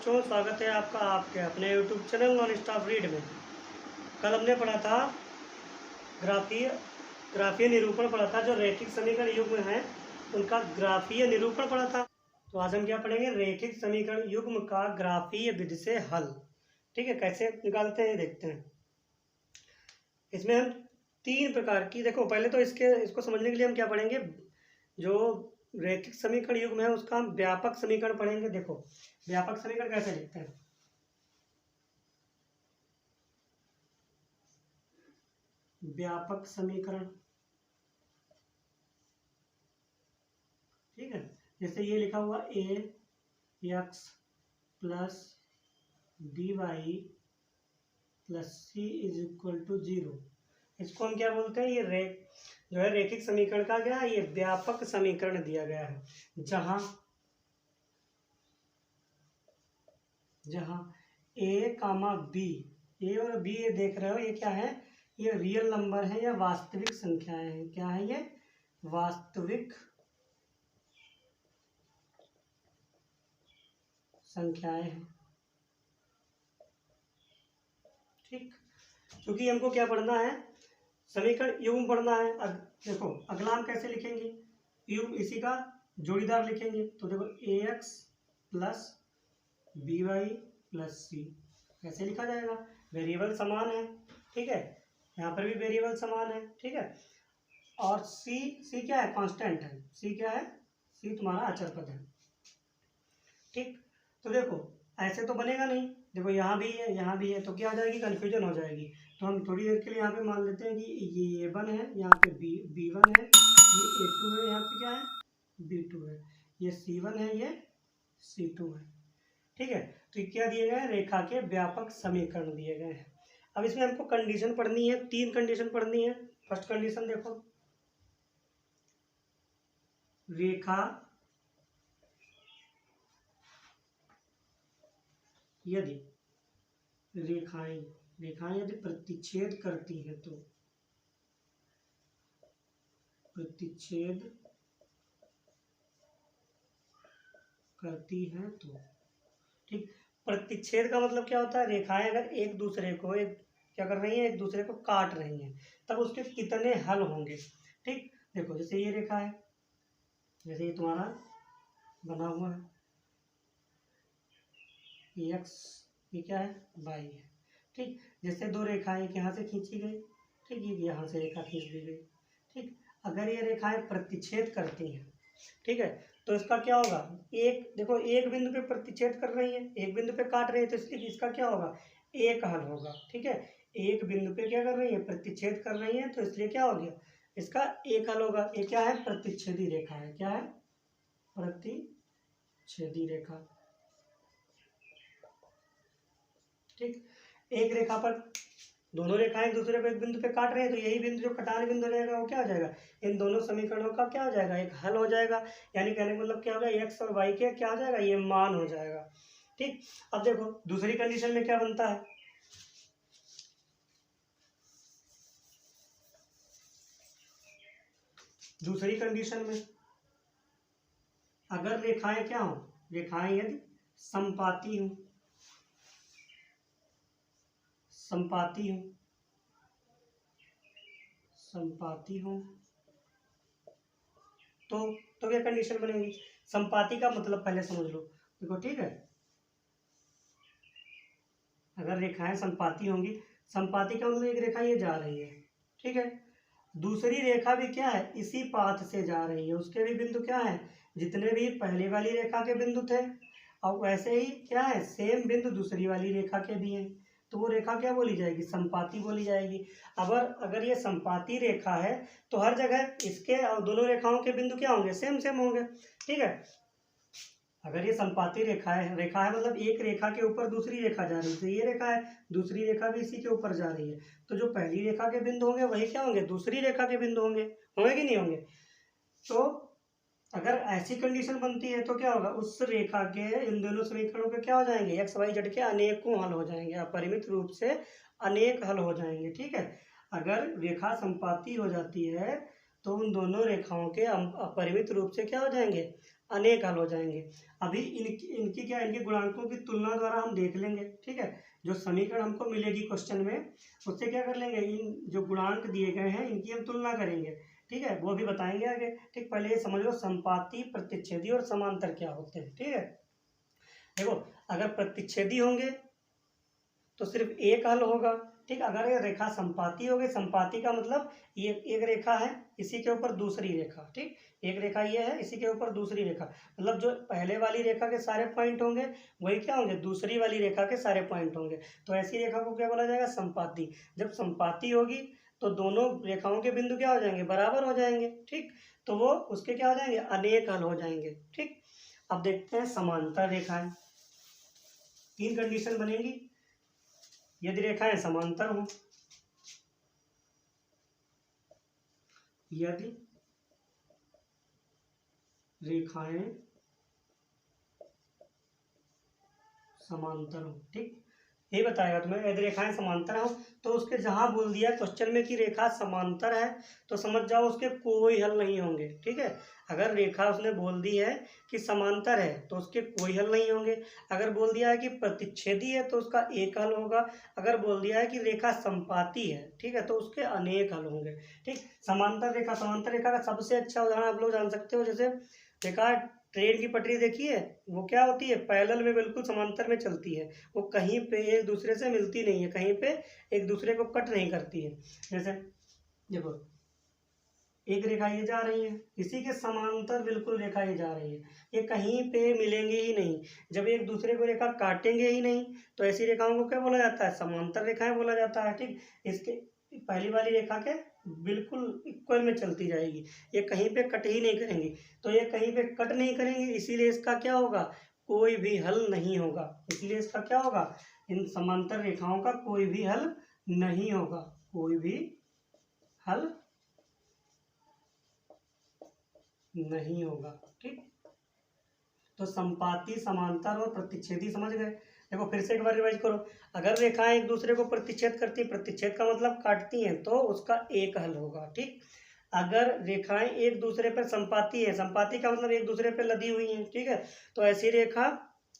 बच्चों, स्वागत है आपका आपके अपने YouTube channel non stop read में। कल हमने पढ़ा था ग्राफीय निरूपण पढ़ा था। जो रैखिक समीकरण युग्म हैं उनका ग्राफीय निरूपण पढ़ा था। तो आज हम क्या पढ़ेंगे? रैखिक समीकरण युग्म का ग्राफीय विधि से हल। ठीक है, कैसे निकालते हैं देखते हैं। इसमें हम तीन प्रकार की, देखो पहले तो इसको समझने के लिए हम क्या पढ़ेंगे, जो रैखिक समीकरण युग्म है उसका हम व्यापक समीकरण पढ़ेंगे। देखो व्यापक समीकरण कैसे लिखते हैं। व्यापक समीकरण, ठीक है, जैसे ये लिखा हुआ A X plus D Y plus C is equal to 0। इसको हम क्या बोलते हैं? ये जो है रैखिक समीकरण का क्या है, ये व्यापक समीकरण दिया गया है। जहां ए कामा बी, ए और बी ये देख रहे हो, ये क्या है? ये रियल नंबर है या वास्तविक संख्याएं हैं। क्या है ये? वास्तविक संख्याएं हैं। ठीक, क्योंकि हमको क्या पढ़ना है? समीकरण युग्म पढ़ना है। देखो अगला हम कैसे लिखेंगे? युग्म इसी का जोड़ीदार लिखेंगे। तो देखो A X plus B Y plus C कैसे लिखा जाएगा? वेरिएबल समान है, ठीक है, यहाँ पर भी वेरिएबल समान है, ठीक है। और सी क्या है? कांस्टेंट है। सी क्या है? सी तुम्हारा अचर पद है, ठीक। तो देखो ऐसे तो बनेगा नहीं। देखो यहाँ भी है, यहाँ भी है, तो क्या हो जाएगी? कन्फ्यूजन हो जाएगी। तो हम थोड़ी देर के लिए यहाँ पे मान लेते हैं कि ये A1 है, यहाँ पे B1 है, ये A2 है, यहाँ पे क्या है? B2 है, ये C1 है, ये C2 है, ठीक है। तो क्या दिए गए हैं? रेखा के व्यापक समीकरण दिए गए हैं। अब इसमें हमको कंडीशन पढ़नी है, तीन कंडीशन पढ़नी है। फर्स्ट कंडीशन देखो, रेखा यदि रेखाएं यदि प्रतिच्छेद करती हैं तो, प्रतिच्छेद करती हैं तो, ठीक। प्रतिच्छेद का मतलब क्या होता है? रेखाएं अगर एक दूसरे को क्या कर रही हैं? एक दूसरे को काट रही हैं, तब उसके कितने हल होंगे, ठीक। देखो जैसे ये रेखा है, जैसे ये तुम्हारा बना हुआ है एक्स, ये क्या है? वाई है, ठीक। जैसे दो रेखाएं एक यहाँ से खींची गई, ठीक, ये यहाँ से रेखा खींच दी गई, ठीक। अगर ये रेखाएं प्रतिच्छेद करती हैं, ठीक है, तो इसका क्या होगा? एक देखो एक बिंदु पे प्रतिच्छेद कर रही है, एक बिंदु पे काट रही है, तो इसलिए इसका क्या होगा? एक हल होगा, ठीक है। एक बिंदु पे क्या कर रही है? प्रतिच्छेद कर रही है, तो इसलिए क्या हो गया? इसका एक हल होगा। ये क्या है? प्रतिच्छेदी रेखा है। क्या है? प्रतिच्छेदी रेखा, ठीक। एक रेखा पर दोनों रेखाएं एक दूसरे को एक बिंदु पे काट रहे हैं, तो यही बिंदु जो कटान बिंदु रहेगा वो क्या हो जाएगा? इन दोनों समीकरणों का क्या हो जाएगा? एक हल हो जाएगा। यानी कहने का मतलब क्या होगा? एक्स और वाई के क्या हो जाएगा? ये मान हो जाएगा, ठीक। अब देखो दूसरी कंडीशन में क्या बनता है? दूसरी कंडीशन में अगर रेखाएं क्या हो? रेखाएं यदि समपाती हो, समपाती हो, समपाती हो, तो क्या कंडीशन बनेगी? समपाती का मतलब पहले समझ लो। देखो ठीक है, अगर रेखाएं समपाती होंगी, समपाती का मतलब एक रेखा ये जा रही है, ठीक है, दूसरी रेखा भी क्या है? इसी पाथ से जा रही है, उसके भी बिंदु क्या है? जितने भी पहले वाली रेखा के बिंदु थे, और वैसे ही क्या है? सेम बिंदु दूसरी वाली रेखा के भी हैं, तो वो रेखा क्या बोली जाएगी? समपाती बोली जाएगी। अगर ये समपाती रेखा है तो हर जगह इसके और दोनों रेखाओं के बिंदु क्या होंगे? सेम सेम होंगे, ठीक है। अगर ये समपाती रेखा है मतलब एक रेखा के ऊपर दूसरी रेखा जा रही है, तो ये रेखा है, दूसरी रेखा भी इसी के ऊपर जा रही है, तो जो पहली रेखा के बिंदु होंगे वही क्या होंगे? दूसरी रेखा के बिंदु होंगे कि नहीं होंगे? तो अगर ऐसी कंडीशन बनती है तो क्या होगा? उस रेखा के इन दोनों समीकरणों के क्या हो जाएंगे? एक्स वाई जेड के अनेकों हल हो जाएंगे, अपरिमित रूप से अनेक हल हो जाएंगे, ठीक है। अगर रेखा समपाती हो जाती है तो उन दोनों रेखाओं के अपरिमित रूप से क्या हो जाएंगे? अनेक हल हो जाएंगे। अभी इनकी क्या, इनके गुणांकों की तुलना द्वारा हम देख लेंगे, ठीक है। जो समीकरण हमको मिलेगी क्वेश्चन में, उससे क्या कर लेंगे, इन जो गुणांक दिए गए हैं इनकी हम तुलना करेंगे, ठीक है, वो भी बताएंगे आगे। ठीक, पहले ये समझ लो संपाती, प्रतिच्छेदी और समांतर क्या होते हैं, ठीक है। देखो, अगर प्रतिच्छेदी होंगे तो सिर्फ एक हल होगा, ठीक। अगर ये रेखा संपाती होगी, संपाती का मतलब ये एक रेखा है, इसी के ऊपर दूसरी रेखा, ठीक, एक रेखा ये है, इसी के ऊपर दूसरी रेखा, मतलब जो पहले वाली रेखा के सारे पॉइंट होंगे वही क्या होंगे, दूसरी वाली रेखा के सारे पॉइंट होंगे। तो ऐसी रेखा को क्या बोला जाएगा, संपाती। जब संपाती होगी तो दोनों रेखाओं के बिंदु क्या हो जाएंगे, बराबर हो जाएंगे, ठीक। तो वो उसके क्या हो जाएंगे, अनेक हल हो जाएंगे, ठीक। अब देखते हैं समांतर रेखाएं। तीन कंडीशन बनेगी यदि रेखाएं समांतर हों, यदि रेखाएं समांतर हो, ठीक। यही बताएगा तुम्हें, यदि रेखाएं समांतर हो तो उसके जहां बोल दिया क्वेश्चन में कि रेखा समांतर है तो समझ जाओ उसके कोई हल नहीं होंगे, ठीक है। अगर रेखा उसने बोल दी है कि समांतर है तो उसके कोई हल नहीं होंगे। अगर बोल दिया है कि प्रतिच्छेदी है तो उसका एक हल होगा। अगर बोल दिया है कि रेखा संपाती है, ठीक है, तो उसके अनेक हल होंगे, ठीक। समांतर रेखा का सबसे अच्छा उदाहरण आप लोग जान सकते हो, जैसे रेखा, ट्रेन की पटरी देखी है, वो क्या होती है, पैरेलल में बिल्कुल समांतर में चलती है, वो कहीं पे एक दूसरे से मिलती नहीं है, कहीं पे एक दूसरे को कट नहीं करती है। जैसे देखो, एक रेखा ये जा रही है, इसी के समांतर बिल्कुल रेखा ये जा रही है, ये कहीं पे मिलेंगे ही नहीं। जब एक दूसरे को रेखा काटेंगे ही नहीं तो ऐसी रेखाओं को क्या बोला जाता है, समांतर रेखाएं बोला जाता है, ठीक। इसके पहली वाली रेखा के बिल्कुल इक्वल में चलती जाएगी, ये कहीं पे कट ही नहीं करेंगी। तो ये कहीं पे कट नहीं करेंगी, इसीलिए इसका क्या होगा, कोई भी हल नहीं होगा। इसलिए इसका क्या होगा, इन समांतर रेखाओं का कोई भी हल नहीं होगा, कोई भी हल नहीं होगा, ठीक। तो संपाती, समांतर और प्रतिच्छेदी समझ गए। देखो फिर से एक बार रिवाइज करो। अगर रेखाएं एक दूसरे को प्रतिच्छेद करती, प्रतिच्छेद का मतलब काटती हैं, तो उसका एक हल होगा, ठीक। अगर रेखाएं एक दूसरे पर संपाती है, संपाती का मतलब एक दूसरे पर लदी हुई हैं, ठीक है, तो ऐसी रेखा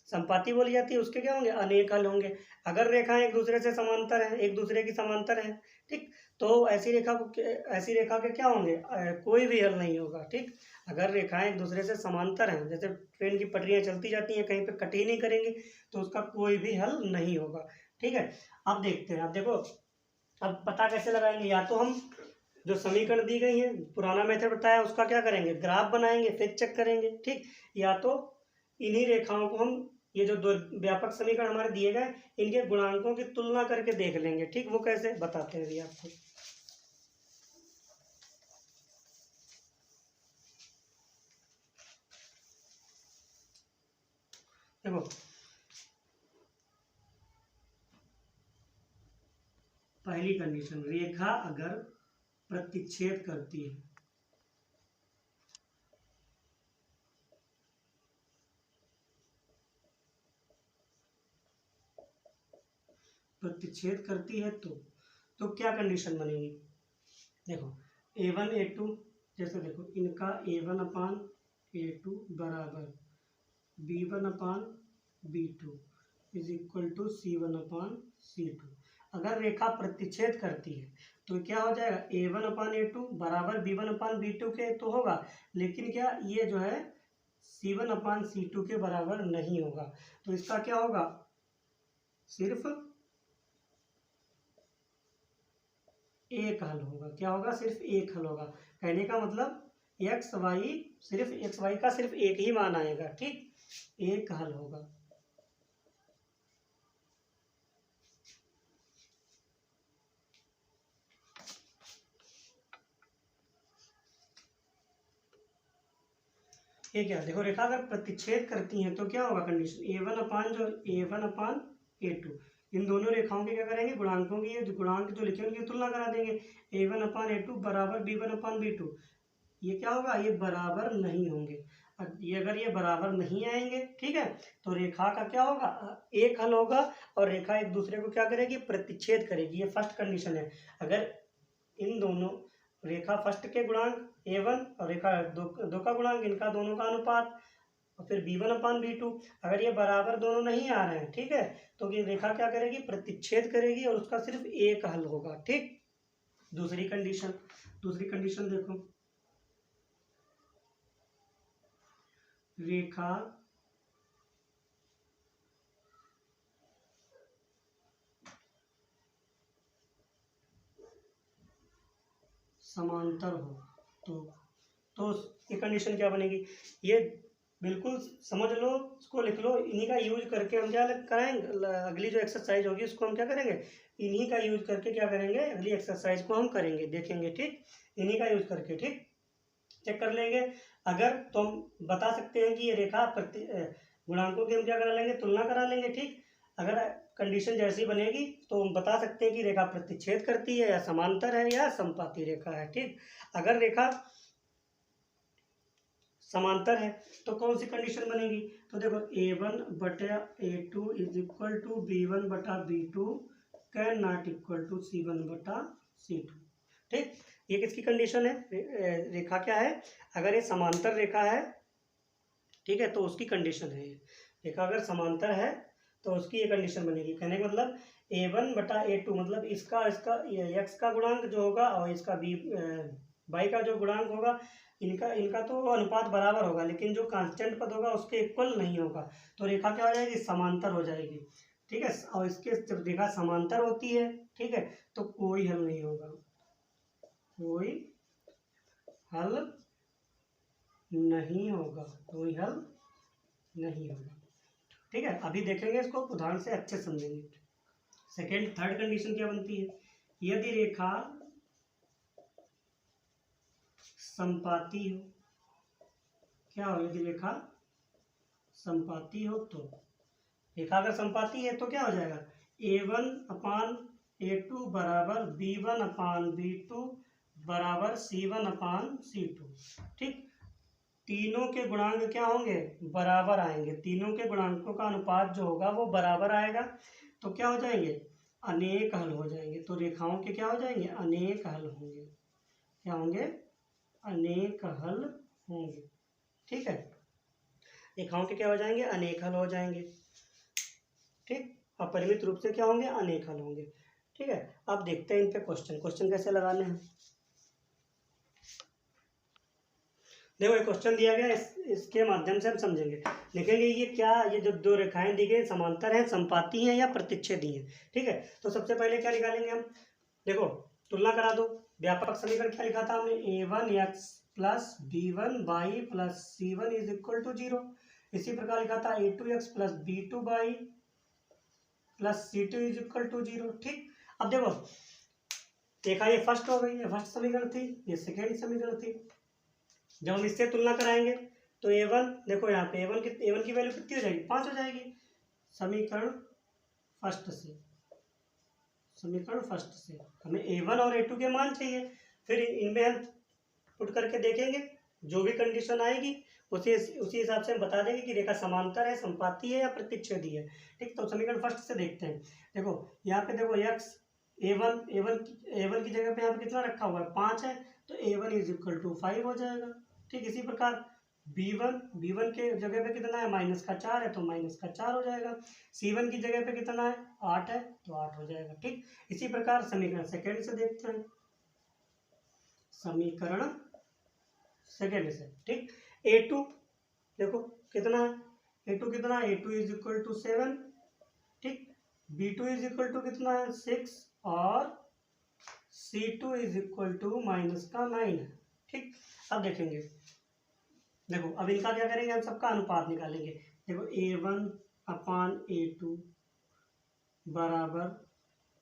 संपाती बोली जाती है, उसके क्या होंगे, अनेक हल होंगे। अगर रेखाएं एक दूसरे से समांतर हैं, एक दूसरे की समांतर हैं, ठीक, तो ऐसी रेखा के क्या होंगे, कोई भी हल नहीं होगा, ठीक। अगर रेखाएं एक दूसरे से समांतर हैं, जैसे ट्रेन की पटरियां चलती जाती हैं, कहीं पे कट ही नहीं करेंगी, तो उसका कोई भी हल नहीं होगा, ठीक है। अब देखते हैं, अब देखो, अब पता कैसे लगाएंगे, या तो हम जो समीकरण दी गई है, पुराना मेथड बताया उसका क्या करेंगे, ग्राफ बनाएंगे फिर चेक करेंगे, ठीक। या तो इन्हीं रेखाओं को हम, ये जो दो व्यापक समीकरण हमारे दिए गए, इनके गुणांकों की तुलना करके देख लेंगे, ठीक। वो कैसे बताते हैं अभी आपको। देखो, पहली कंडीशन, रेखा अगर प्रतिच्छेद करती है, प्रतिच्छेद करती है तो क्या कंडीशन बनेगी। देखो a1 a2, जैसे देखो इनका a1 अपान a2 बराबर b1 अपान b2 is equal to c1 अपान c2। अगर रेखा प्रतिच्छेद करती है तो क्या हो जाएगा, a1 अपान a2 बराबर b1 अपान b2 के तो होगा, लेकिन क्या ये जो है c1 अपान c2 के बराबर नहीं होगा। तो इसका क्या होगा, सिर्फ एक हल होगा। क्या होगा, सिर्फ एक हल होगा। कहने का मतलब एक्स वाई, सिर्फ एक्स वाई का सिर्फ एक ही मान आएगा, ठीक, एक हल होगा। ये क्या, देखो रेखा अगर प्रतिच्छेद करती हैं तो क्या होगा कंडीशन, ए वन अपान ए2, इन दोनों रेखाओं के क्या करेंगे, गुणांकों की, ये गुणांक जो लिखे उनकी तुलना करा देंगे। a1 अपान a2 बराबर b1 अपान b2, ये क्या होगा, ये बराबर नहीं होंगे। ये अगर ये बराबर नहीं आएंगे, ठीक है, तो रेखा का क्या होगा, एक हल होगा और रेखा एक दूसरे को क्या करेगी, प्रतिच्छेद करेगी। ये फर्स्ट कंडीशन है। अगर इन दोनों रेखा फर्स्ट के गुणांक a1 और रेखा दो का गुणांक, इनका दोनों का अनुपात और फिर b1/b2। अगर ये बराबर दोनों नहीं आ रहे हैं, ठीक है, तो ये रेखा क्या करेगी, प्रतिच्छेद करेगी और उसका सिर्फ एक हल होगा। ठीक, दूसरी कंडीशन देखो, रेखा समांतर हो तो ये कंडीशन क्या बनेगी, ये बिल्कुल समझ लो, इसको लिख लो। इन्हीं का यूज करके हम क्या करेंगे, अगली जो एक्सरसाइज होगी उसको हम क्या करेंगे, इन्हीं का यूज करके क्या करेंगे, अगली एक्सरसाइज को हम करेंगे, देखेंगे। ठीक, इन्हीं का यूज करके, ठीक, चेक कर लेंगे। अगर तो हम बता सकते हैं कि ये रेखा गुणांकों की हम क्या करा लेंगे, तुलना करा लेंगे। ठीक, अगर कंडीशन जैसी बनेगी तो हम बता सकते हैं कि रेखा प्रतिच्छेद करती है या समांतर है या समपाती रेखा है। ठीक, अगर रेखा समांतर है तो कौन सी कंडीशन बनेगी, तो देखो a1/a2 is equal to b1/b2 can not equal to c1/c2। ठीक, ये किसकी कंडीशन है, रेखा क्या है, अगर ये समांतर रेखा है, ठीक है, तो उसकी कंडीशन है। ये रेखा अगर समांतर है तो उसकी ये कंडीशन बनेगी। कहने का मतलब a1/a2 मतलब इसका x का गुणांक जो होगा और इसका y का जो गुणांक होगा, इनका तो अनुपात बराबर होगा, लेकिन जो कांस्टेंट पद होगा उसके इक्वल नहीं होगा। तो रेखा क्या हो जाएगी, समांतर हो जाएगी। ठीक है, और इसके जब रेखा समांतर होती है, ठीक है, तो कोई हल नहीं होगा, कोई हल नहीं होगा, कोई हल नहीं होगा। ठीक है, अभी देखेंगे इसको उदाहरण से, अच्छे समझेंगे। थर्ड कंडीशन क्या बनती है, यदि रेखा संपाती हो, क्या हो, यदि रेखा संपाती हो तो, रेखा अगर संपाती है तो क्या हो जाएगा, a1/a2 बराबर b1/b2 बराबर c1/c2। ठीक, तीनों के गुणांक क्या होंगे, बराबर आएंगे, तीनों के गुणांकों का अनुपात जो होगा वो बराबर आएगा, तो क्या हो जाएंगे, अनेक हल हो जाएंगे। तो रेखाओं के क्या हो जाएंगे, अनेक हल होंगे, क्या होंगे, अनेक हल होंगे। ठीक है, रेखाओं के क्या हो जाएंगे, अनेक हल हो जाएंगे। ठीक, अपरिमित रूप से क्या होंगे, अनेक हल होंगे। ठीक है, अब देखते हैं इन पे क्वेश्चन कैसे लगाने हैं। देखो ये क्वेश्चन दिया गया, इसके माध्यम से हम समझेंगे, देखेंगे ये क्या, ये जो दो रेखाएं दी गई समांतर हैं, संपाती हैं या प्रतिच्छेदी हैं। ठीक है, तो सबसे पहले क्या निकालेंगे हम, देखो तुलना करा दो। व्यापक समीकरण क्या लिखा था हमने, a1x plus b1y plus c1 is equal to 0। इसी प्रकार लिखा था a2x plus b2y plus c2 is equal to 0। ठीक, अब देखो देखा, ये फर्स्ट हो गई, ये फर्स्ट समीकरण थी, ये सेकेंड समीकरण थी। जब हम इससे तुलना कराएंगे तो a1, देखो यहाँ पे a1 की वैल्यू कितनी हो जाएगी, 5 हो जाएगी। समीकरण फर्स्ट से हमें a1 और a2 के मान चाहिए, फिर इनमें हम पुट करके देखेंगे, जो भी कंडीशन आएगी उसी हिसाब से हम बता देंगे कि रेखा समांतर है, संपाती है या प्रतिच्छेदी है। ठीक, तो समीकरण फर्स्ट से देखते हैं। देखो यहाँ पे देखो x a1 की जगह पे यहाँ पे कितना रखा हुआ है, 5 है, तो a1 इज इक्वल टू 5 हो जाएगा। ठीक, इसी प्रकार b1 के जगह पे कितना है, -4 है, तो -4 हो जाएगा। c1 की जगह पे कितना है, 8 है, तो 8 हो जाएगा। ठीक, इसी प्रकार समीकरण सेकेंड से देखते हैं, समीकरण सेकेंड से। ठीक, a2 देखो कितना है, a2 कितना है, a2 इज इक्वल टू 7। ठीक, b2 इज इक्वल टू कितना है, 6 और c2 इज इक्वल टू -9 है। ठीक, अब देखेंगे, देखो अब इनका क्या करेंगे, हम सबका अनुपात निकालेंगे। देखो a1/a2 बराबर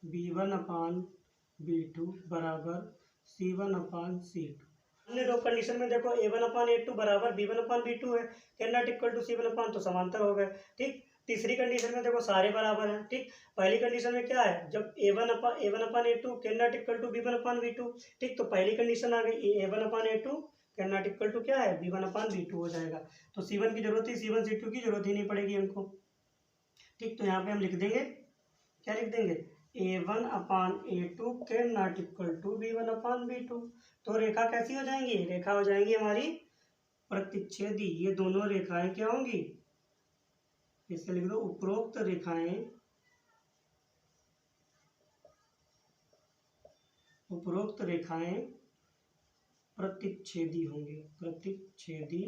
b1/b2 बराबर c1/c2। हमने दो कंडीशन में देखो a1/a2 बराबर b1/b2 है, can not equal to c1/, तो समांतर हो गए। ठीक, तीसरी कंडीशन में देखो सारे बराबर हैं। ठीक, पहली कंडीशन में क्या है, जब a1/a2 can not equal to b1/b2। ठीक, तो पहली कंडीशन आ गई, a1/a2 can not equal to क्या है, b1/b2 हो जाएगा। तो c1 की जरूरत थी, c1 c2 की जरूरत ही नहीं पड़ेगी हमको। ठीक, तो यहाँ पे हम लिख देंगे, क्या लिख देंगे, a1/a2 can not equal to b1/b2। तो रेखा कैसी हो जाएंगी, रेखा हो जाएंगी हमारी प्रतिच्छेदी, ये दोनों रेखाएं क्या होंगी, इससे लिख दो उपरोक्त रेखाएं, उपरोक्त रेखाएं प्रतिच्छेदी होंगी, प्रतिच्छेदी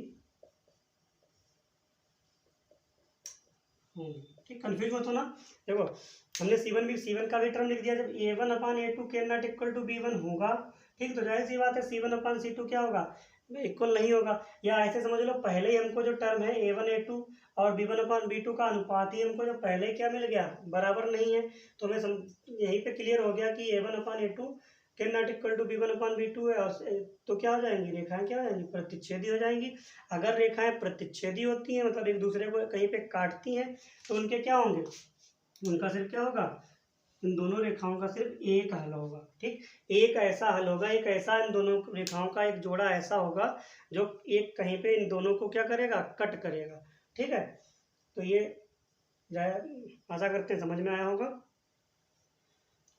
होंगी। ठीक, कंफ्यूज मत होना। देखो हमने C1 का भी टर्म लिख दिया, जब A1/A2 के नॉट इक्वल टू B1 होगा, ठीक, तो जाहिर सी बात है C1/C2 क्या होगा, इक्वल नहीं होगा। या ऐसे समझ लो, पहले ही हमको जो टर्म है A1A2 और B1/B2 का अनुपात ही हमको जो पहले क्या मिल गया, बराबर नहीं है। तो हमें यहीं पे क्लियर हो गया कि A1/A2 के नॉट इक्वल टू B1/B2 है, और तो क्या हो जाएंगी, रेखाएं क्या हो जाएंगी, प्रतिच्छेदी हो जाएंगी। अगर रेखाएं प्रतिच्छेदी होती हैं, मतलब एक दूसरे को कहीं पे काटती हैं, तो उनके क्या होंगे, उनका सिर्फ क्या होगा, इन दोनों रेखाओं का सिर्फ एक हल होगा। ठीक, एक ऐसा हल होगा, एक ऐसा इन दोनों रेखाओं का एक जोड़ा ऐसा होगा जो एक कहीं पे इन दोनों को क्या करेगा, कट करेगा। ठीक है, तो ये आशा करते हैं समझ में आया होगा।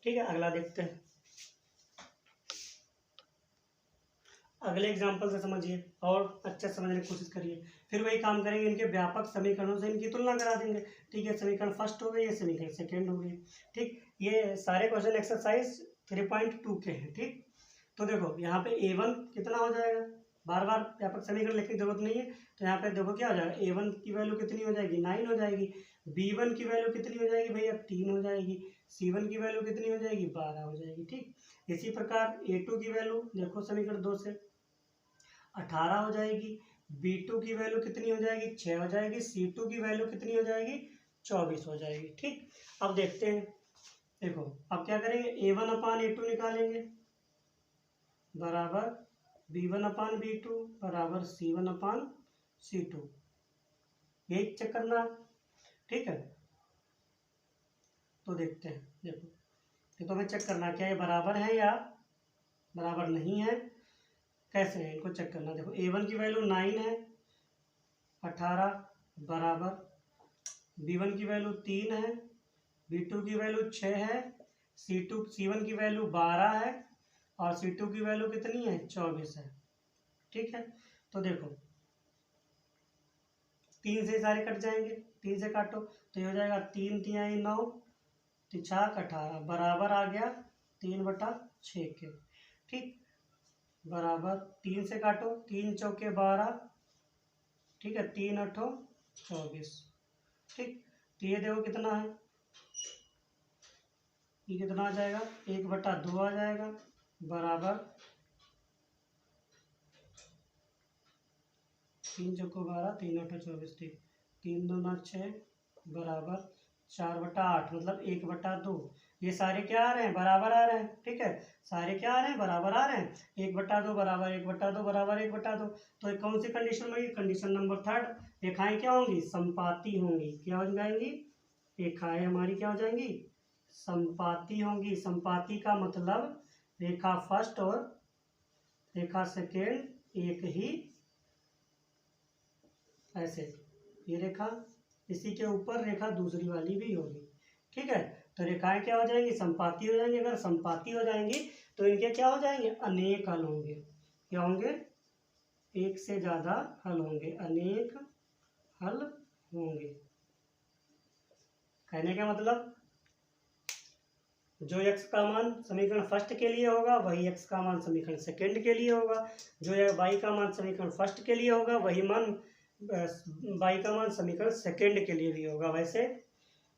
ठीक है, अगला देखते हैं। अगले एग्जाम्पल से समझिए और अच्छे से समझने की कोशिश करिए। फिर वही काम करेंगे, इनके व्यापक समीकरणों से इनकी तुलना करा देंगे। ठीक है, समीकरण फर्स्ट हो गई, ये समीकरण सेकेंड हो गई। ठीक, ये सारे क्वेश्चन एक्सरसाइज 3.2 के हैं। ठीक, तो देखो यहाँ पे A1 कितना हो जाएगा, बार बार व्यापक समीकरण लिखने की जरूरत नहीं है। तो यहाँ पे देखो क्या हो जाएगा, A1 की वैल्यू कितनी हो जाएगी, 9 हो जाएगी। B1 की वैल्यू कितनी हो जाएगी भैया, 3 हो जाएगी। C1 की वैल्यू कितनी हो जाएगी, 12 हो जाएगी। ठीक, इसी प्रकार A2 की वैल्यू देखो समीकरण 2 से 18 हो जाएगी। B2 की वैल्यू कितनी हो जाएगी, 6 हो जाएगी। C2 की वैल्यू कितनी हो जाएगी, 24 हो जाएगी। ठीक, अब देखते हैं। देखो अब क्या करेंगे, A1/A2 निकालेंगे बराबर B1/B2 बराबर C1/C2, यही चेक करना। ठीक है, तो देखते हैं। देखो ये तो हमें चेक करना क्या ये बराबर है या बराबर नहीं है, कैसे है इनको चेक करना। देखो A1 की वैल्यू 9 है, 18 बराबर B1 की वैल्यू 3 है, B2 की वैल्यू 6 है, C1 की वैल्यू 12 है, और C2 की वैल्यू कितनी है, 24 है। ठीक है, तो देखो 3 से सारे कट जाएंगे, 3 से काटो तो ये हो जाएगा 3 3 9 तिछाक 18 बराबर आ गया 3/6 के। ठीक, बराबर 3 से काटो, 3 चौके 12, ठीक है, 3 8 24। ठीक, तो ये देखो कितना है, ये कितना आ जाएगा, 1/2 आ जाएगा बराबर 3 चौको 12, 3 8 24। ठीक, 3 2 6 बराबर 4/8, मतलब 1/2। ये सारे क्या आ रहे हैं, बराबर आ रहे हैं। ठीक है, सारे क्या आ रहे हैं, बराबर आ रहे हैं। 1/2 बराबर 1/2 बराबर 1/2। तो कौन सी कंडीशन में, कंडीशन नंबर 3, रेखाएं क्या होंगी, संपाती होंगी। क्या हो जाएंगी, रेखाएं हमारी क्या हो जाएंगी, संपाती होंगी। संपाती का मतलब रेखा फर्स्ट और रेखा सेकेंड एक ही, ऐसे ये रेखा, इसी के ऊपर रेखा दूसरी वाली भी होगी। ठीक है, तो रेखाएं क्या हो जाएंगी, संपाती हो जाएंगी। अगर संपाती हो जाएंगी तो इनके क्या हो जाएंगे, अनेक हल होंगे। क्या होंगे, एक से ज्यादा हल होंगे, अनेक हल होंगे। कहने का मतलब जो x का मान समीकरण फर्स्ट के लिए होगा वही x का मान समीकरण सेकंड के लिए होगा, जो y का मान समीकरण फर्स्ट के लिए होगा वही मान y का मान समीकरण सेकंड के लिए भी होगा वैसे।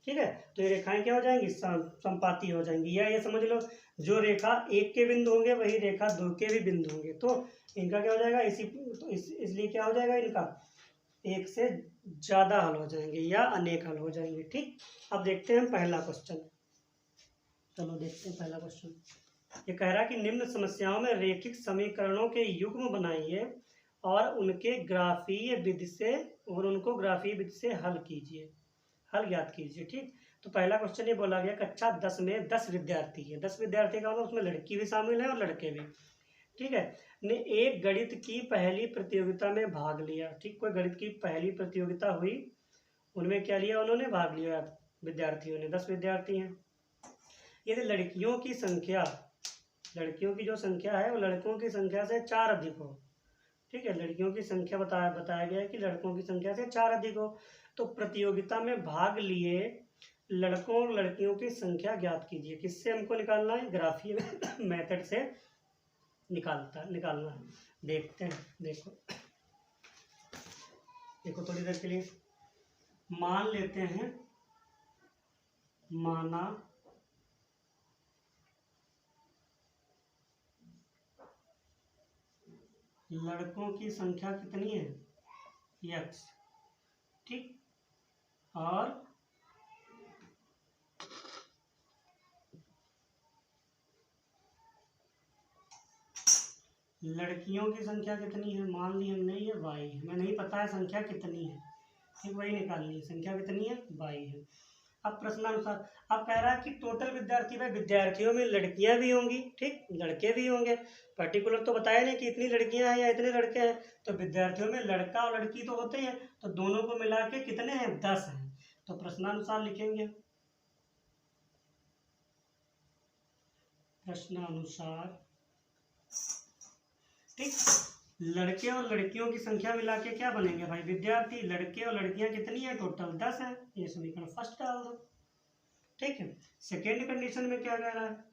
ठीक है, तो ये रेखाएं क्या हो जाएंगी, संपाती हो जाएंगी। या ये समझ लो जो रेखा एक के बिंदु होंगे वही रेखा दो के भी बिंदु होंगे, तो इनका क्या हो जाएगा, इसलिए क्या हो जाएगा, इनका एक से ज्यादा हल हो जाएंगे या अनेक हल हो जाएंगे। ठीक, अब देखते हैं हम पहला क्वेश्चन। चलो देखते हैं पहला क्वेश्चन। ये कह रहा है कि निम्न समस्याओं में रेखिक समीकरणों के युग्म बनाइए और उनके ग्राफीय विधि से उनको ग्राफीय विधि से हल कीजिए, हल ज्ञात कीजिए। ठीक, तो पहला क्वेश्चन ये बोला गया कक्षा 10 में 10 विद्यार्थी है। 10 विद्यार्थी का मतलब उसमें लड़की भी शामिल है और लड़के भी। ठीक है, ने एक गणित की पहली प्रतियोगिता में भाग लिया। ठीक, कोई गणित की पहली प्रतियोगिता हुई, उनमें क्या लिया उन्होंने, भाग लिया विद्यार्थियों ने। 10 विद्यार्थी हैं। यदि लड़कियों की जो संख्या है वो लड़कों की संख्या से 4 अधिक हो, ठीक है, लड़कियों की संख्या बताया गया है कि लड़कों की संख्या से 4 अधिक हो। तो प्रतियोगिता में भाग लिए लड़कों और लड़कियों की संख्या ज्ञात कीजिए। किससे हमको निकालना है? ग्राफीय मेथड से निकालना है। देखते हैं, देखो थोड़ी देर के लिए मान लेते हैं, माना लड़कों की संख्या कितनी है? x, ठीक, और लड़कियों की संख्या कितनी है? मान ली हमने ये y है, हमें नहीं पता है संख्या कितनी है, ठीक, वही निकालनी है। संख्या कितनी है? y है। अब प्रश्नानुसार अब कह रहा है कि टोटल विद्यार्थी में विद्यार्थियों में लड़कियां भी होंगी, ठीक, लड़के भी होंगे। पर्टिकुलर तो बताया नहीं कि इतनी लड़कियां हैं या इतने लड़के हैं। तो विद्यार्थियों में लड़का और लड़की तो होते हैं, तो दोनों को मिला के कितने हैं? 10 हैं। तो प्रश्नानुसार लिखेंगे, प्रश्नानुसार, ठीक, लड़के और लड़कियों की संख्या मिला के क्या बनेंगे भाई? विद्यार्थी। लड़के और लड़कियां कितनी है? टोटल 10 है। ये समीकरण फर्स्ट डाल दो, ठीक है। सेकेंड कंडीशन में क्या कह रहा है?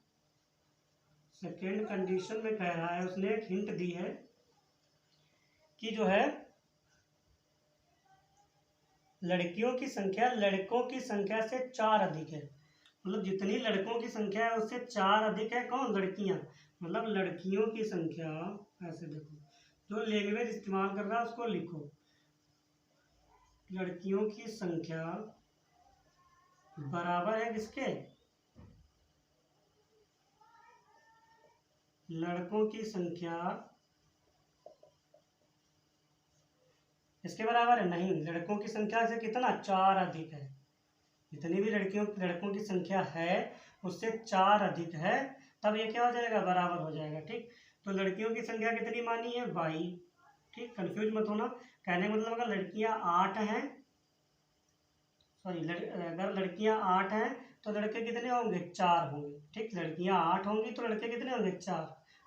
सेकेंड कंडीशन में कह रहा है, उसने एक हिंट दी है कि जो है लड़कियों की संख्या लड़कों की संख्या से 4 अधिक है। मतलब जितनी लड़कों की संख्या है उससे 4 अधिक है कौन? लड़कियां। मतलब लड़कियों की संख्या, ऐसे देखो, जो लैंग्वेज इस्तेमाल कर रहा है उसको लिखो, लड़कियों की संख्या बराबर है किसके? लड़कों की संख्या इसके बराबर है? नहीं, लड़कों की संख्या से कितना? 4 अधिक है। जितनी भी लड़कों की संख्या है उससे 4 अधिक है, तब ये क्या हो जाएगा? बराबर हो जाएगा, ठीक। तो लड़कियों की संख्या कितनी मानी है? 22, ठीक, कंफ्यूज मत होना। कहने का मतलब अगर लड़कियां 8 हैं, सॉरी, अगर लड़कियां 8 हैं तो लड़के कितने होंगे? 4 होंगे, ठीक। लड़कियां 8 होंगी तो लड़के कितने होंगे? 4,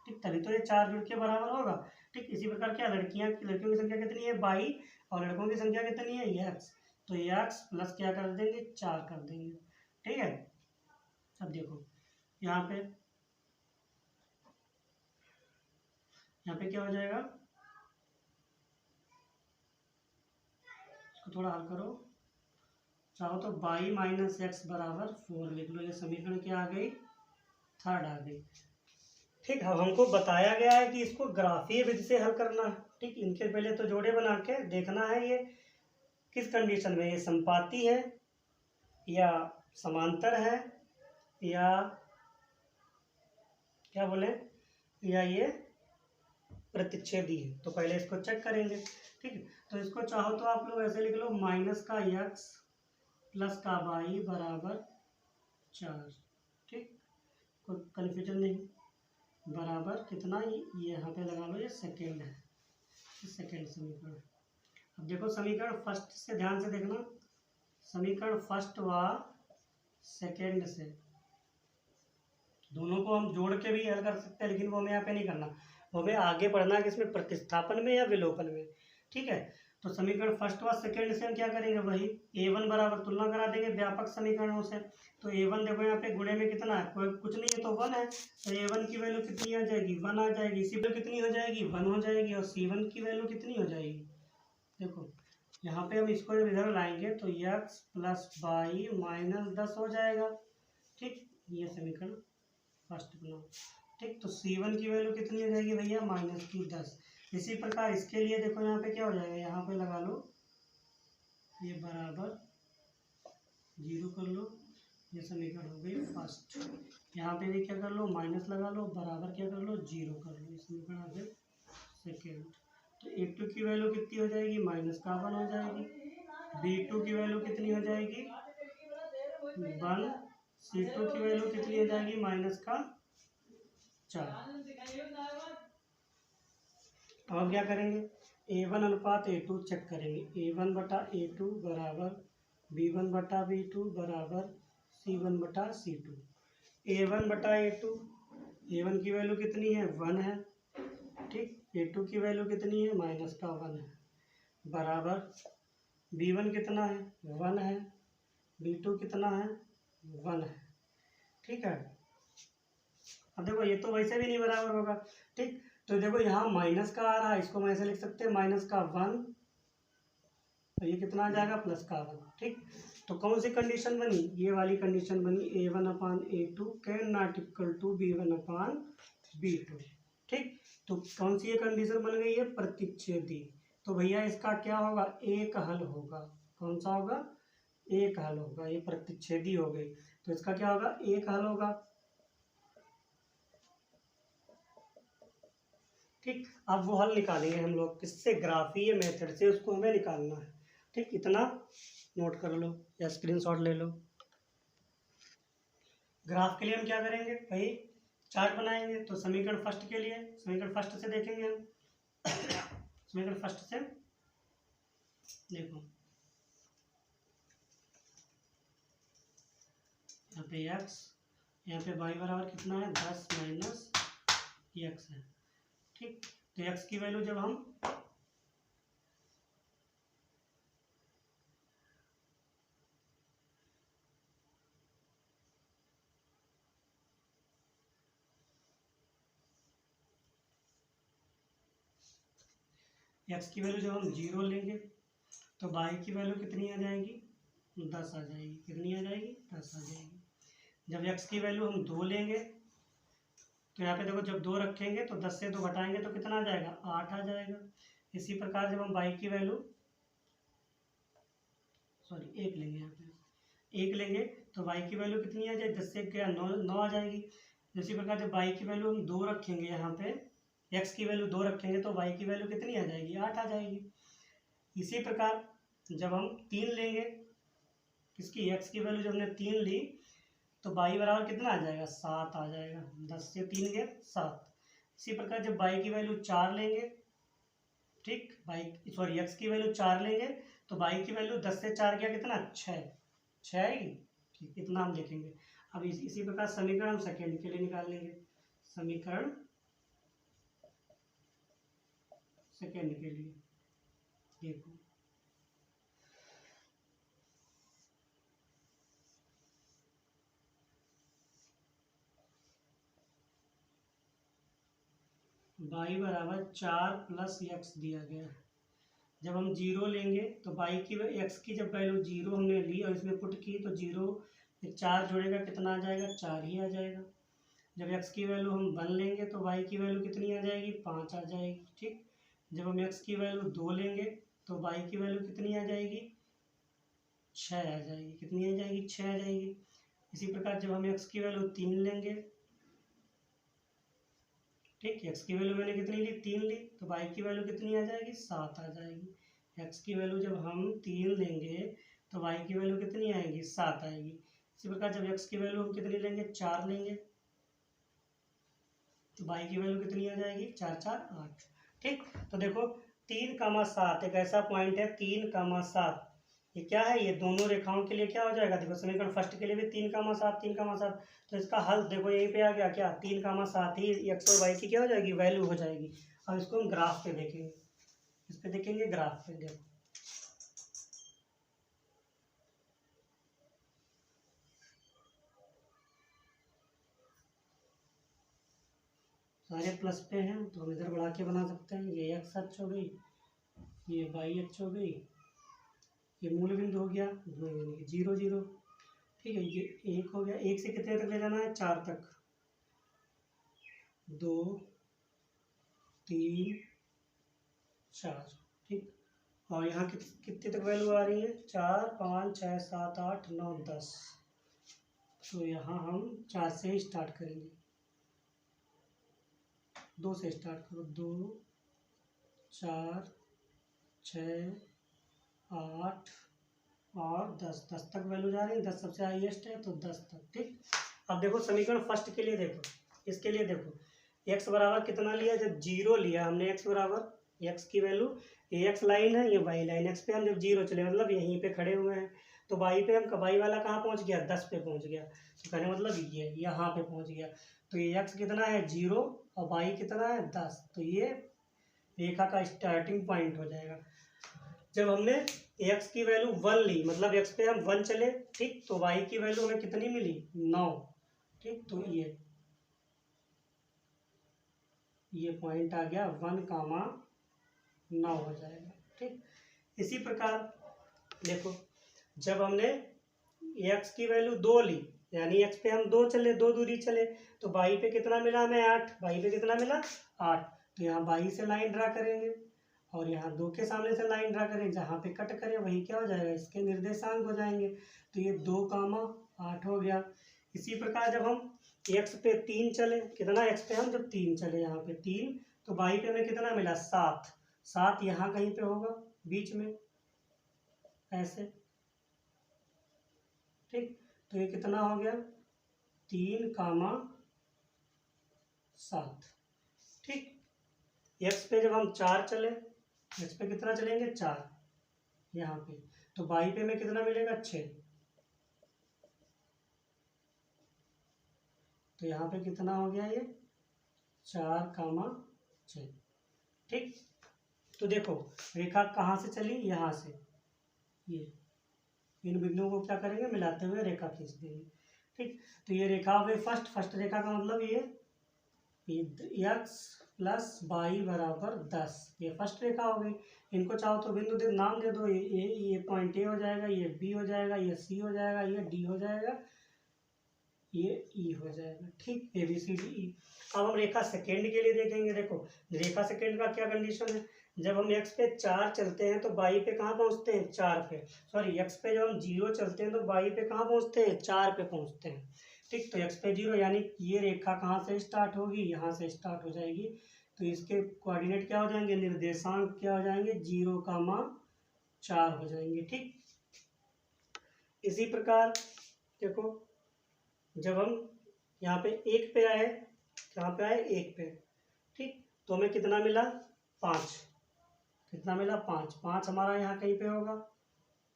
ठीक, तभी तो ये 4 जुड़ के बराबर होगा, ठीक। इसी प्रकार क्या, लड़कियों की संख्या कितनी है? 22, और लड़कों की संख्या कितनी है? x। तो x प्लस क्या कर देंगे? 4 कर देंगे, ठीक है। अब देखो यहाँ पे क्या हो जाएगा? इसको थोड़ा हल करो, चाहो तो 22 माइनस एक्स बराबर 4 लिख लो। ये समीकरण क्या आ गई? थर्ड आ गई, ठीक। अब हमको बताया गया है कि इसको ग्राफीय विधि से हल करना है, ठीक। इनके पहले तो जोड़े बना के देखना है ये किस कंडीशन में, ये संपाती है या समांतर है या क्या बोले, या ये प्रतिच्छेदी है। तो पहले इसको चेक करेंगे, ठीक है। तो इसको चाहो तो आप लोग ऐसे लिख लो, माइनस का x प्लस का y बराबर 4, ठीक, कोई कन्फ्यूजन नहीं। बराबर कितना, ये यहाँ पे लगा लो, ये सेकेंड है, सेकेंड समीकरण। अब देखो समीकरण फर्स्ट से ध्यान से देखना, समीकरण फर्स्ट व सेकेंड से दोनों को हम जोड़ के भी हल कर सकते हैं, लेकिन वो हमें यहाँ पे नहीं करना, वो हमें आगे पढ़ना है किसमें? प्रतिस्थापन में या विलोपन में, ठीक है। तो समीकरण फर्स्ट व सेकेंड से हम क्या करेंगे? वही a1 बराबर तुलना करा देंगे व्यापक समीकरणों से। तो a1 देखो यहाँ पे गुणे में कितना है? कोई कुछ नहीं है तो 1 है, तो a1 की वैल्यू कितनी आ जाएगी? 1 आ जाएगी। सी वैल्यू कितनी हो जाएगी? 1 हो जाएगी। और c1 की वैल्यू कितनी हो जाएगी? देखो यहाँ पे हम इसको जब इधर लाएंगे तो x प्लस वाई माइनस 10 हो जाएगा, ठीक। ये समीकरण फर्स्ट बनाओ, ठीक। तो c1 की वैल्यू कितनी हो जाएगी भैया? माइनस की 10। इसी प्रकार इसके लिए देखो यहाँ पे क्या हो जाएगा? यहाँ पे लगा लो, ये बराबर 0 कर लो, ये समीकरण हो गई फर्स्ट। यहाँ पे भी क्या कर लो? माइनस लगा लो, बराबर क्या कर लो? 0 कर लो, ये समीकरण आ गया सेकेंड। तो a2 की वैल्यू कितनी हो जाएगी? माइनस का 1 हो जाएगी। b2 की वैल्यू कितनी हो जाएगी? 1। c2 की वैल्यू कितनी हो जाएगी? माइनस का 4। अब हम क्या करेंगे? a1 अनुपात a2 चेक करेंगे। a1 बटा a2 बराबर b1 बटा b2 बराबर c1 बटा c2। a1 बटा a2, a1 की वैल्यू कितनी है? 1 है, ठीक। a2 की वैल्यू कितनी है, -1 है, बराबर b1 कितना है, 1 है, b2 कितना है, 1 है, ठीक है। अब देखो ये तो वैसे भी नहीं बराबर होगा, ठीक। तो देखो यहाँ माइनस का आ रहा है, इसको मैं ऐसे लिख सकते हैं -1, और ये कितना आ जाएगा, +1, ठीक। तो कौन सी कंडीशन बनी, ये वाली कंडीशन बनी, a1/a2 can not equal to b1/b2, ठीक। तो कौन सी ये कंडीशन बन गई है, प्रतिच्छेदी। तो भैया इसका क्या होगा, एक हल होगा। कौन सा होगा, एक हल होगा, ये प्रतिच्छेदी हो गई, तो इसका क्या होगा, एक हल होगा, ठीक। अब वो हल निकालेंगे हम लोग किससे, ग्राफीय मेथड से उसको हमें निकालना है, ठीक। इतना नोट कर लो या स्क्रीनशॉट ले लो। ग्राफ के लिए हम क्या करेंगे भाई, चार्ट बनाएंगे। तो समीकरण फर्स्ट के लिए, समीकरण फर्स्ट से देखेंगे हम समीकरण फर्स्ट से देखो, यहाँ पे x, यहाँ पे y बराबर कितना है, 10 - x है, ठीक। तो x की वैल्यू जब हम x की वैल्यू जब हम 0 लेंगे तो y की वैल्यू कितनी आ जाएगी, 10 आ जाएगी। कितनी आ जाएगी, 10 आ जाएगी। जब x की वैल्यू हम 2 लेंगे तो यहाँ पे देखो, जब 2 रखेंगे तो 10 से 2 घटाएंगे तो कितना आ जाएगा, 8 आ जाएगा। इसी प्रकार जब हम y की वैल्यू, सॉरी 1 लेंगे, यहाँ पे 1 लेंगे तो y की वैल्यू कितनी आ जाएगी, 10 से गया 9 आ जाएगी। इसी प्रकार जब y की वैल्यू हम 2 रखेंगे, यहाँ पे x की वैल्यू 2 रखेंगे तो y की वैल्यू कितनी आ जाएगी, 8 आ जाएगी। इसी प्रकार जब हम 3 लेंगे, इसकी x की वैल्यू जब हमने 3 ली तो y बराबर कितना आ जाएगा, 7 आ जाएगा। 10 से 3 गए 7। इसी प्रकार जब y की वैल्यू 4 लेंगे, ठीक, x की वैल्यू 4 लेंगे तो y की वैल्यू 10 से 4 गया कितना, 6 आएगी, ठीक। इतना हम देखेंगे। अब इसी प्रकार समीकरण हम सेकेंड के लिए निकाल लेंगे। समीकरण सेकेंड के लिए देखो, y बराबर 4 + x दिया गया है। जब हम 0 लेंगे तो y की, x की जब वैल्यू 0 हमने ली और इसमें पुट की तो 0 में 4 जोड़ेगा कितना आ जाएगा, 4 ही आ जाएगा। जब x की वैल्यू हम 1 लेंगे तो y की वैल्यू कितनी आ जाएगी, 5 आ जाएगी, ठीक। जब हम x की वैल्यू 2 लेंगे तो y की वैल्यू कितनी आ जाएगी, 6 आ जाएगी। कितनी आ जाएगी, 6 आ जाएगी। इसी प्रकार जब हम x की वैल्यू 3 लेंगे, ठीक, x की वैल्यू मैंने कितनी ली, 3 ली, तो y की वैल्यू कितनी आ जाएगी, 7 आ जाएगी। x की वैल्यू जब हम 3 लेंगे तो y की वैल्यू कितनी आएगी, 7 आएगी। इसी प्रकार जब x की वैल्यू हम कितनी लेंगे, 4 लेंगे तो y की वैल्यू कितनी आ जाएगी, 4 4 8, ठीक। तो देखो 3,7 एक ऐसा पॉइंट है, 3,7, ये क्या है, ये दोनों रेखाओं के लिए क्या हो जाएगा, देखो समीकरण फर्स्ट के लिए भी 3,7 3,7, तो इसका हल देखो यहीं पे आ गया, क्या 3,7 ही x और y की क्या हो जाएगी, वैल्यू हो जाएगी। अब इसको हम ग्राफ पे देखेंगे, इस पे देखेंगे ग्राफ पे। देखो सारे प्लस पे हैं तो हम इधर बढ़ा के बना सकते हैं। ये x अक्ष हो गई, ये y अक्ष हो गई, ये मूल बिंदु हो गया 0 0, ठीक है। ये 1 हो गया, 1 से कितने तक ले जाना है, 4 तक, 2 3 4, ठीक। और यहाँ कितने तक वैल्यू आ रही है, 4 5 6 7 8 9 10, तो यहाँ हम 4 से ही स्टार्ट करेंगे, 2 से स्टार्ट करो, 2 4 6 8 और 10 तक वैल्यू जा रही है, 10 सबसे हाईएस्ट है तो 10 तक, ठीक। अब देखो समीकरण फर्स्ट के लिए देखो, इसके लिए देखो x बराबर कितना लिया, जब 0 लिया हमने, x बराबर, x की वैल्यू, ये x लाइन है, ये y लाइन, x पे हम जब 0 चले मतलब यहीं पे खड़े हुए हैं तो वाई पे हम वाई वाला कहाँ पहुँच गया, 10 पे पहुँच गया। तो कहने मतलब ये यहाँ पे पहुँच गया। तो ये एक्स कितना है 0 और वाई कितना है 10। तो ये रेखा का स्टार्टिंग पॉइंट हो जाएगा। जब हमने एक्स की वैल्यू 1 ली, मतलब एक्स पे हम 1 चले, ठीक, तो वाई की वैल्यू हमें कितनी मिली 9, ठीक। तो ये पॉइंट आ गया 1,9 हो जाएगा, ठीक। इसी प्रकार देखो, जब हमने एक्स की वैल्यू 2 ली, यानी एक्स पे हम 2 चले, 2 दूरी चले, तो वाई पे कितना मिला हमें 8, वाई पे कितना मिला 8। तो यहाँ वाई से लाइन ड्रा करेंगे और यहाँ 2 के सामने से लाइन ड्रा करें, जहाँ पे कट करें वही क्या हो जाएगा, इसके निर्देशांक हो जाएंगे। तो ये 2,8 हो गया। इसी प्रकार जब हम एक्स पे 3 चले, कितना एक्स पे हम जब 3 चले, यहाँ पे 3, तो वाई पे हमें कितना मिला 7, 7 यहाँ कहीं पे होगा बीच में ऐसे, ठीक। तो ये कितना हो गया 3,7, ठीक। एक्स पे जब हम 4 चले, एक्स पे कितना चलेंगे 4 यहाँ पे, तो वाई पे में कितना मिलेगा 6। तो यहाँ पे कितना हो गया ये 4,6, ठीक। तो देखो रेखा कहाँ से चली, यहाँ से, ये इन बिंदुओं को क्या करेंगे मिलाते हुए रेखा खींच देंगे, ठीक। तो ये रेखा हो गई फर्स्ट रेखा का मतलब ये एक्स प्लस वाई बराबर 10, ये फर्स्ट रेखा हो गई। इनको चाहो तो बिंदु दे नाम दे दो, ये पॉइंट ए हो जाएगा, ये बी हो जाएगा, ये सी हो जाएगा, ये डी हो जाएगा, ये ई हो जाएगा, ठीक। A B C D E. अब हम रेखा सेकेंड के लिए देखेंगे। देखो रेखा सेकेंड का क्या कंडीशन है, जब हम एक्स पे 4 चलते हैं तो वाई पे कहाँ पहुँचते हैं 4 पे, सॉरी एक्स पे जब हम 0 चलते हैं तो वाई पे कहाँ पहुँचते हैं 4 पे पहुँचते हैं, ठीक। तो एक्स पे 0 यानी ये रेखा कहाँ से स्टार्ट होगी, यहाँ से स्टार्ट हो जाएगी। तो इसके कोऑर्डिनेट क्या हो जाएंगे, निर्देशांक क्या हो जाएंगे 0,4 हो जाएंगे, ठीक। इसी प्रकार देखो, जब हम यहाँ पे 1 पे आए, कहाँ पे आए 1 पे, ठीक, तो हमें कितना मिला 5, कितना मिला 5, 5 हमारा यहाँ कहीं पे होगा,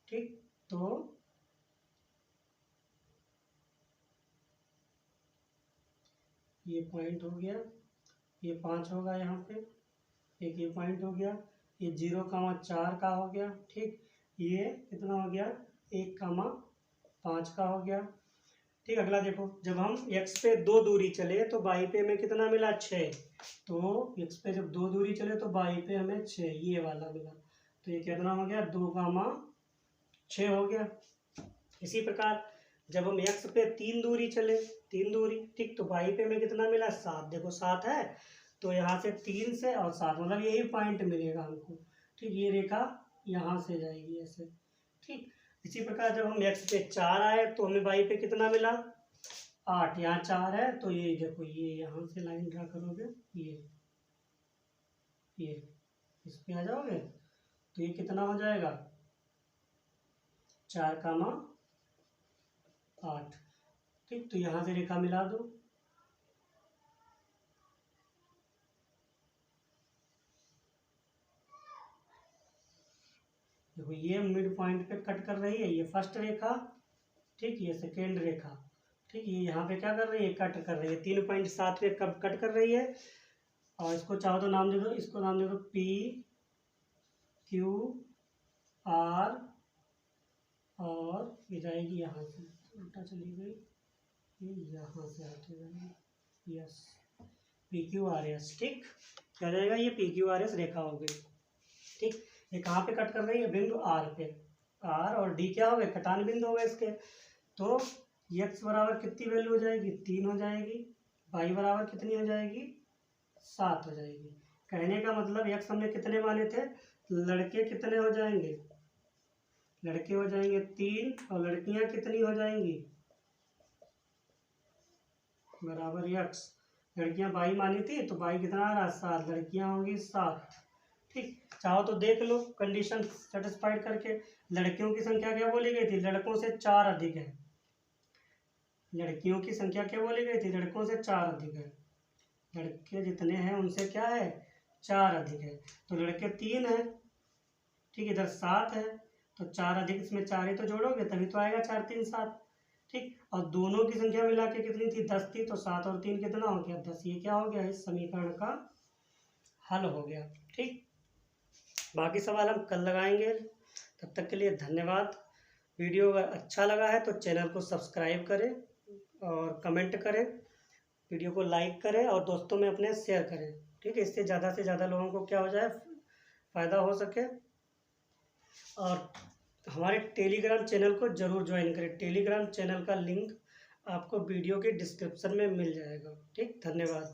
ठीक। तो ये पॉइंट हो गया, ये 5 होगा यहाँ पे, एक ये पॉइंट हो गया, ये 0,4 का हो गया, ठीक। ये कितना हो गया 1,5 का हो गया, ठीक। अगला देखो, जब हम x पे 2 दूरी चले तो y पे हमें कितना मिला 6। तो x पे जब 2 दूरी चले तो y पे हमें 6, ये वाला मिला। तो ये कितना हो गया 2,6 हो गया। इसी प्रकार जब हम x पे 3 दूरी चले, 3 दूरी, ठीक, तो y पे हमें कितना मिला 7। देखो 7 है, तो यहाँ से 3 से और 7 मतलब यही पॉइंट मिलेगा हमको, ठीक। ये रेखा यहाँ से जाएगी ऐसे, ठीक। इसी प्रकार जब हम x पे 4 आए तो हमें y पे कितना मिला 8, यहाँ 4 है, तो ये देखो ये यहाँ से लाइन ड्रा करोगे, ये इस पे आ जाओगे, तो ये कितना हो जाएगा 4,8, ठीक। तो यहाँ से रेखा मिला दो, देखो ये मिड पॉइंट पे कट कर रही है, ये फर्स्ट रेखा, ठीक, ये सेकेंड रेखा, ठीक। ये यहाँ पे क्या कर रही है कट कर रही है, 3.7 पे कब कट कर रही है। और इसको चाहो तो नाम दे दो, इसको नाम दे दो P Q R, और ये जाएगी यहाँ से उल्टा चली गई, ये यहाँ से आते जाएगी, यस PQRS, ठीक। क्या जाएगा ये PQRS रेखा हो गई, ठीक। ये कहाँ पे कट कर रही है बिंदु R पे, R और D क्या हो गए कटान बिंदु हो गए इसके। तो x बराबर कितनी वैल्यू हो जाएगी 3 हो जाएगी, y बराबर कितनी हो जाएगी 7 हो जाएगी। कहने का मतलब x हमने कितने माने थे, लड़के कितने हो जाएंगे, लड़के हो जाएंगे 3 और लड़कियां कितनी हो जाएंगी बराबर x। लड़कियां y मानी थी तो y कितना आ रहा 7, लड़कियां होंगी 7, ठीक। चाहो तो देख लो कंडीशन सेटिस्फाइड करके, लड़कियों की संख्या क्या बोली गई थी, लड़कों से 4 अधिक है, लड़कियों की संख्या क्या बोली गई थी, लड़कों से 4 अधिक है, लड़के जितने हैं उनसे क्या है 4 अधिक है। तो लड़के 3 है, ठीक, इधर 7 है, तो 4 अधिक इसमें 4 ही तो जोड़ोगे तभी तो आएगा 4 3 7। ठीक, और दोनों की संख्या मिला के कितनी थी 10 थी, तो 7 और 3 कितना हो गया 10। ये क्या हो गया इस समीकरण का हल हो गया। ठीक, बाकी सवाल हम कल लगाएंगे। तब तक के लिए धन्यवाद। वीडियो अगर अच्छा लगा है तो चैनल को सब्सक्राइब करें और कमेंट करें, वीडियो को लाइक करें और दोस्तों में अपने शेयर करें। ठीक है, इससे ज़्यादा से ज़्यादा लोगों को क्या हो जाए, फ़ायदा हो सके। और हमारे टेलीग्राम चैनल को ज़रूर ज्वाइन करें। टेलीग्राम चैनल का लिंक आपको वीडियो के डिस्क्रिप्शन में मिल जाएगा। ठीक, धन्यवाद।